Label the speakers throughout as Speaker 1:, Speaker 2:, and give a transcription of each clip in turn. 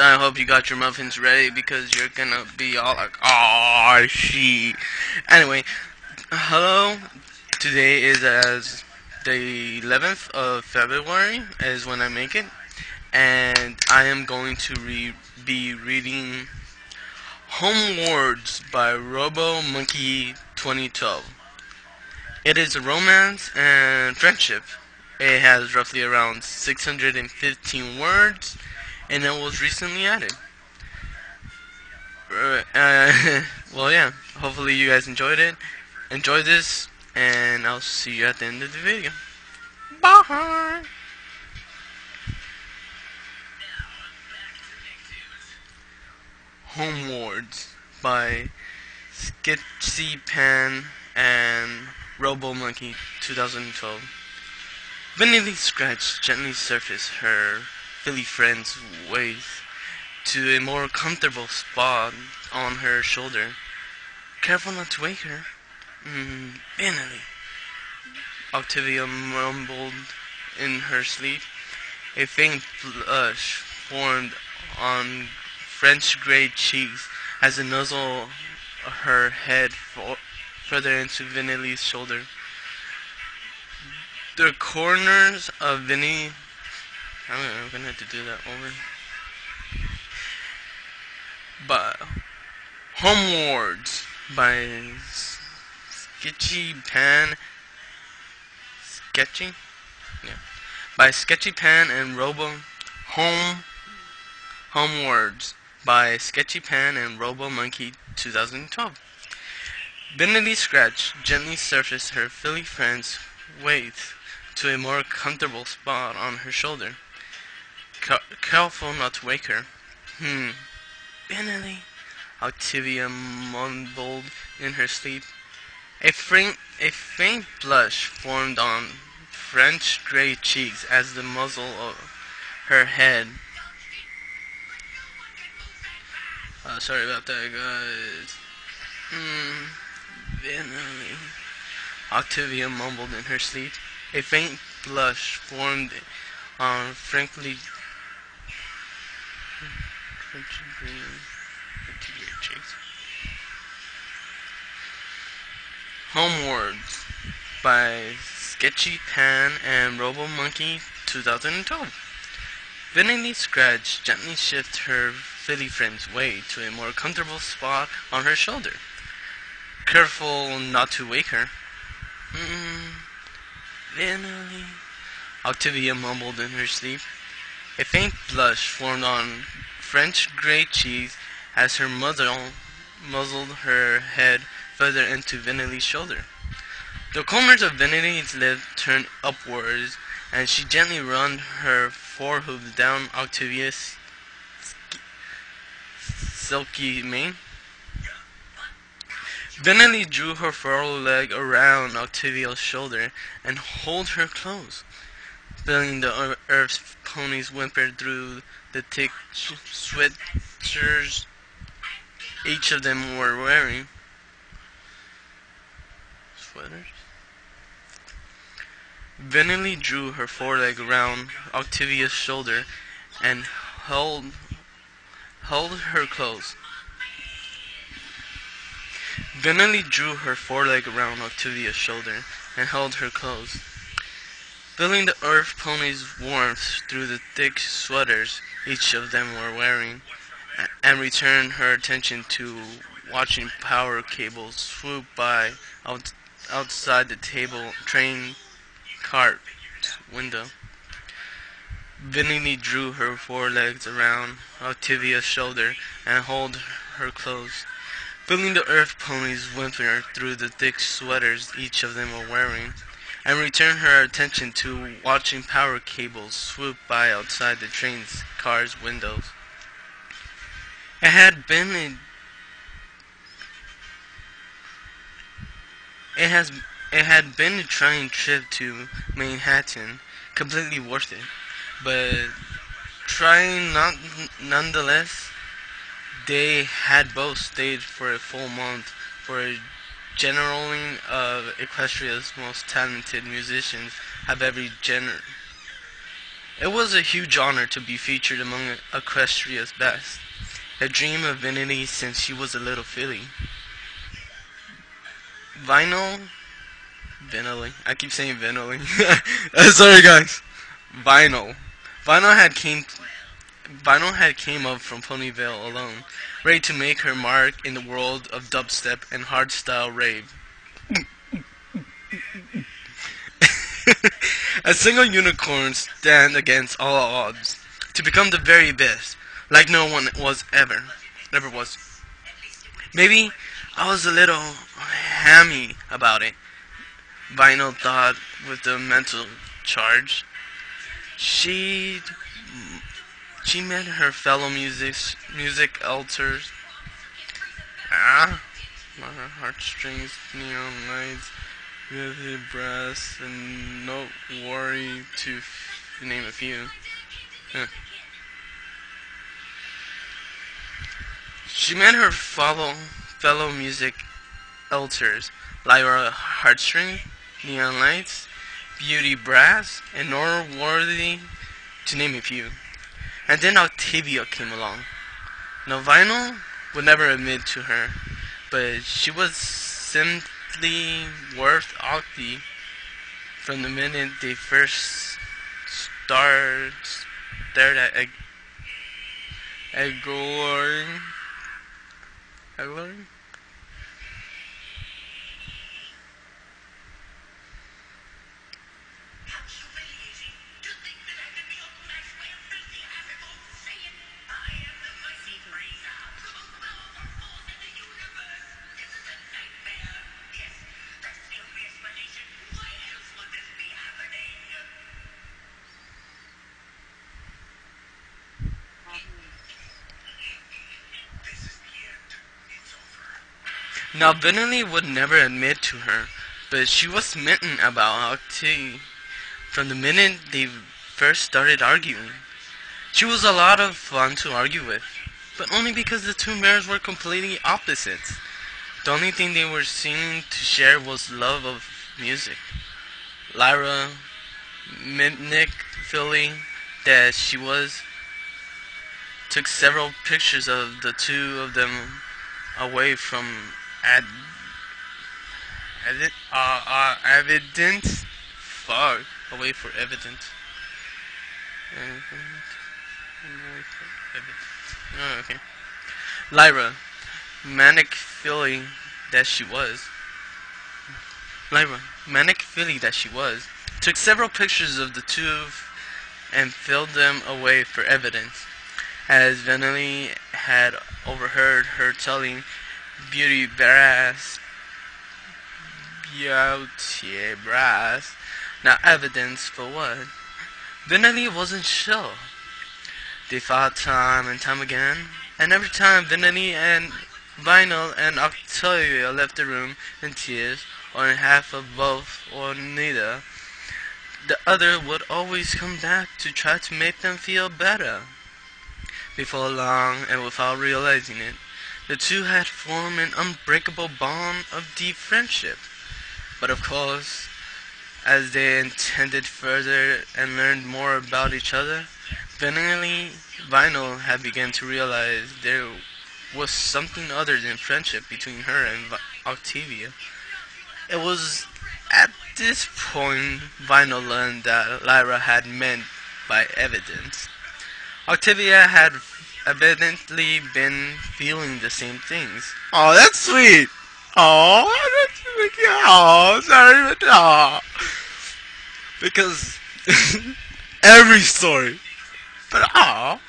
Speaker 1: I hope you got your muffins ready because you're gonna be all like, oh shit. Anyway, hello. Today is as the 11th of February is when I make it, and I am going to be reading Homewards by RoboMonkey2012. It is a romance and friendship. It has roughly around 615 words, and it was recently added. Well, yeah. Hopefully you guys enjoyed it. Enjoy this, and I'll see you at the end of the video. Bye. Homewards by Sketchy Pen and RoboMonkey2012. Vanity Scratch gently surfaced her Philly friend's waist to a more comfortable spot on her shoulder. Careful not to wake her. Vanity, Octavia mumbled in her sleep. A faint blush formed on French grey cheeks as the nuzzle her head further into Vanity's shoulder. The corners of Vinny. I'm gonna have to do that over. But Homewards by Sketchy Pen. Sketchy? Yeah. By Sketchy Pen and Homewards by Sketchy Pen and RoboMonkey2012. Vanity Scratch gently surfaced her Philly friend's waist to a more comfortable spot on her shoulder. Careful not to wake her. Vanity, Octavia mumbled in her sleep. A faint blush formed on French grey cheeks as the muzzle of her head. Sorry about that, guys. Vanity, Octavia mumbled in her sleep. A faint blush formed on frankly Homewards by Sketchy Pen and RoboMonkey2012. Vanity Scratch gently shifted her Philly friend's weight to a more comfortable spot on her shoulder. Careful not to wake her. Vanity, Octavia mumbled in her sleep. A faint blush formed on French grey cheeks as her muzzled her head further into Vanity's shoulder. The corners of Vanity's lips turned upwards, and she gently ran her forehoof down Octavia's silky mane. Vanity drew her foreleg around Octavia's shoulder and held her close, feeling the Earth's ponies whimper through the thick sweatshirts each of them were wearing. Sweaters? Vanity drew her foreleg around Octavia's shoulder and held her close. Vanity drew her foreleg around Octavia's shoulder and held her close, feeling the Earth pony's warmth through the thick sweaters each of them were wearing, and returned her attention to watching power cables swoop by outside the train cart window. Vanity drew her forelegs around Octavia's shoulder and held her close, feeling the Earth ponies whimper through the thick sweaters each of them were wearing, and returned her attention to watching power cables swoop by outside the car's windows. It had been a trying trip to Manhattan, completely worth it, but trying nonetheless. They had both stayed for a full month for a generaling of Equestria's most talented musicians of every It was a huge honor to be featured among Equestria's best, a dream of Vanity since she was a little filly. Vinyl, I keep saying Vinily. Sorry guys. Vinyl. Vinyl had came Vinyl had came up from Ponyville alone, ready to make her mark in the world of dubstep and hardstyle rave. A single unicorn stand against all odds to become the very best, like no one ever was. Maybe I was a little hammy about it, Vinyl thought with the mental charge. She met her fellow music alters. My heartstrings, neon lights, vivid brass, and no worry to name a few. She met her fellow music alters, Lyra heartstring, neon lights, beauty brass, and nor worthy to name a few. And then Octavia came along. Now Vinyl would never admit to her, but she was simply worth Octi from the minute they first stared at Egloring. Now Benelli would never admit to her, but she was smitten about Octi from the minute they first started arguing. She was a lot of fun to argue with, but only because the two mares were completely opposites. The only thing they were seen to share was love of music. Lyra, Nick, Philly, that she was, took several pictures of the two of them away from evidence. Away for evidence. Oh, okay. Lyra, manic filly that she was. Took several pictures of the two and filled them away for evidence, as Vanelli had overheard her telling Beauty Brass. Now evidence for what? Vanelli wasn't sure. They fought time and time again, and every time Vanelli and Vinyl and Octavia left the room in tears, or in half of both or neither, the other would always come back to try to make them feel better. Before long, and without realizing it, the two had formed an unbreakable bond of deep friendship. But of course, as they attended further and learned more about each other, Vinyl had begun to realize there was something other than friendship between her and Octavia. It was at this point Vinyl learned that Lyra had meant by evidence. Octavia had evidently been feeling the same things. Oh, that's sweet! Oh, that's sweet! Oh, sorry, but oh. Because every story, but oh,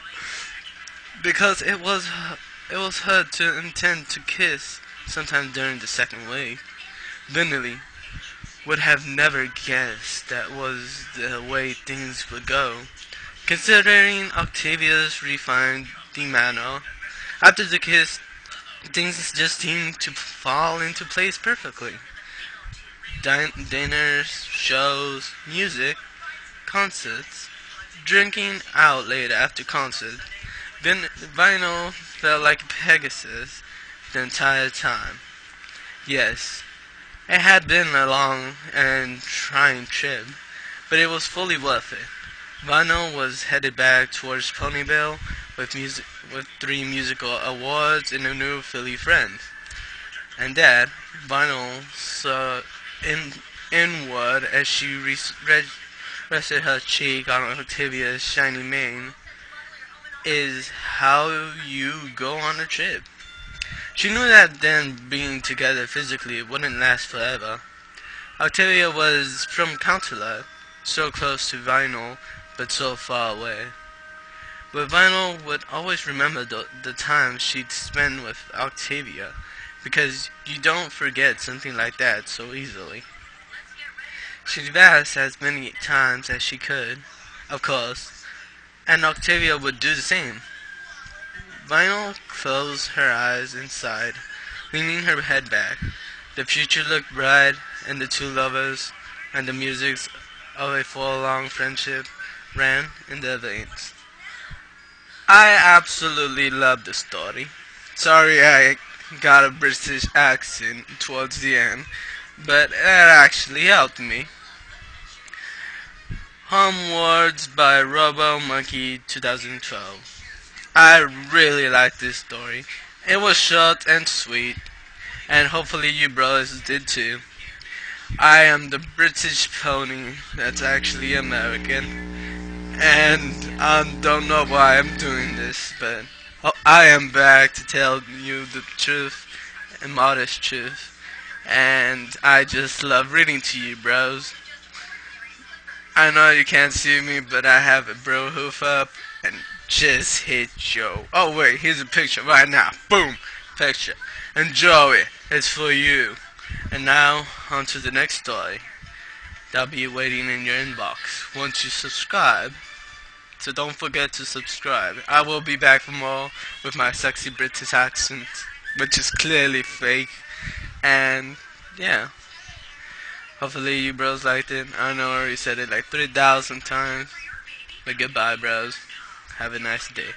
Speaker 1: because it was her to intend to kiss sometime during the second wave. Vanelli would have never guessed that was the way things would go, considering Octavia's refined demeanor. After the kiss, things just seemed to fall into place perfectly. Dinners, shows, music, concerts, drinking out late after concert. Vinyl felt like Pegasus the entire time. Yes, it had been a long and trying trip, but it was fully worth it. Vinyl was headed back towards Ponyville with 3 musical awards and a new Philly friend. And Dad, Vinyl saw inward as she rested her cheek on Octavia's shiny mane. Is how you go on a trip. She knew that them being together physically wouldn't last forever. Octavia was from Counterlot, so close to Vinyl, but so far away. But Vinyl would always remember the time she'd spent with Octavia, because you don't forget something like that so easily. She'd asked as many times as she could, of course, and Octavia would do the same. Vinyl closed her eyes and sighed, leaning her head back. The future looked bright, and the two lovers and the music of a full-long friendship ran in their veins. I absolutely love the story. Sorry I got a British accent towards the end, but that actually helped me. Homewards by RoboMonkey2012. I really like this story. It was short and sweet, and hopefully you brothers did too. I am the British pony that's actually American, and I don't know why I'm doing this, but I am back to tell you the truth, and modest truth, and I just love reading to you, bros. I know you can't see me, but I have a bro hoof up and just hit Joe. Oh wait, here's a picture right now. Boom, picture. Enjoy it. It's for you. And now, on to the next story. That'll be waiting in your inbox once you subscribe. So don't forget to subscribe. I will be back for more with my sexy British accent, which is clearly fake. And yeah. Hopefully you bros liked it. I know I already said it like 3,000 times. But goodbye, bros. Have a nice day.